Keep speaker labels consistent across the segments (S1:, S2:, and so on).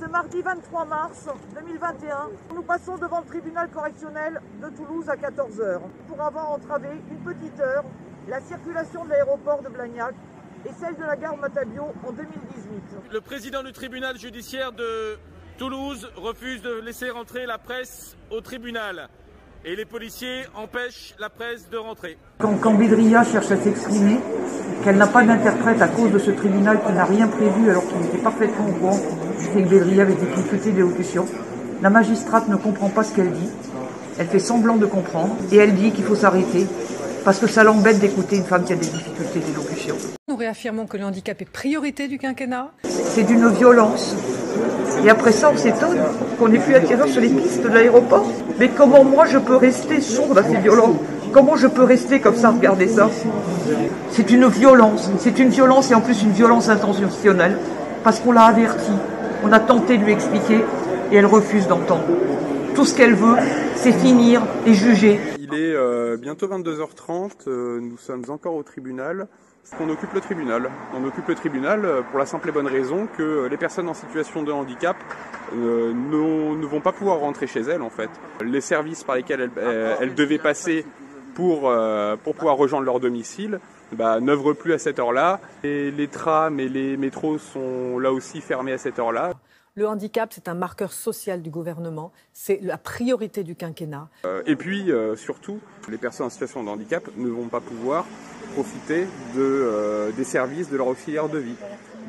S1: Ce mardi 23 mars 2021, nous passons devant le tribunal correctionnel de Toulouse à 14 h pour avoir entravé une petite heure la circulation de l'aéroport de Blagnac et celle de la gare Matabiau en 2018.
S2: Le président du tribunal judiciaire de Toulouse refuse de laisser rentrer la presse au tribunal et les policiers empêchent la presse de rentrer.
S1: Quand Bédria cherche à s'exprimer, qu'elle n'a pas d'interprète à cause de ce tribunal qui n'a rien prévu alors qu'il était parfaitement au courant que Bédria avait été toute d'élocution, la magistrate ne comprend pas ce qu'elle dit, elle fait semblant de comprendre et elle dit qu'il faut s'arrêter parce que ça l'embête d'écouter une femme qui a des difficultés d'élocution.
S3: Nous réaffirmons que le handicap est priorité du quinquennat.
S1: C'est d'une violence. Et après ça, on s'étonne qu'on ait pu atterrir sur les pistes de l'aéroport. Mais comment moi je peux rester sourde à ces violences? Comment je peux rester comme ça, regarder ça? C'est une violence et en plus une violence intentionnelle parce qu'on l'a avertie. On a tenté de lui expliquer et elle refuse d'entendre. Tout ce qu'elle veut, c'est finir et juger.
S4: Il est bientôt 22h30, nous sommes encore au tribunal. On occupe le tribunal. On occupe le tribunal pour la simple et bonne raison que les personnes en situation de handicap ne vont pas pouvoir rentrer chez elles en fait. Les services par lesquels elles devaient passer pour pouvoir rejoindre leur domicile n'œuvrent plus à cette heure-là. Les trams et les métros sont là aussi fermés à cette heure-là.
S3: Le handicap, c'est un marqueur social du gouvernement, c'est la priorité du quinquennat.
S4: Et puis, surtout, les personnes en situation de handicap ne vont pas pouvoir profiter des services de leur auxiliaire de vie.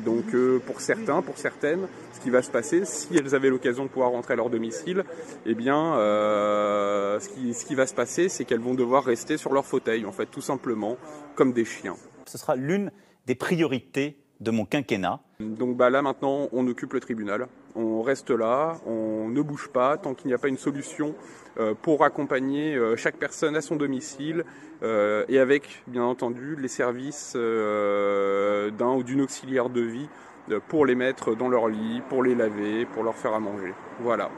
S4: Donc, pour certains, pour certaines, ce qui va se passer, si elles avaient l'occasion de pouvoir rentrer à leur domicile, eh bien, ce qui va se passer, c'est qu'elles vont devoir rester sur leur fauteuil, en fait, tout simplement, comme des chiens.
S5: Ce sera l'une des priorités de mon quinquennat.
S4: Donc là maintenant on occupe le tribunal, on reste là, on ne bouge pas tant qu'il n'y a pas une solution pour accompagner chaque personne à son domicile et avec bien entendu les services d'un ou d'une auxiliaire de vie pour les mettre dans leur lit, pour les laver, pour leur faire à manger. Voilà.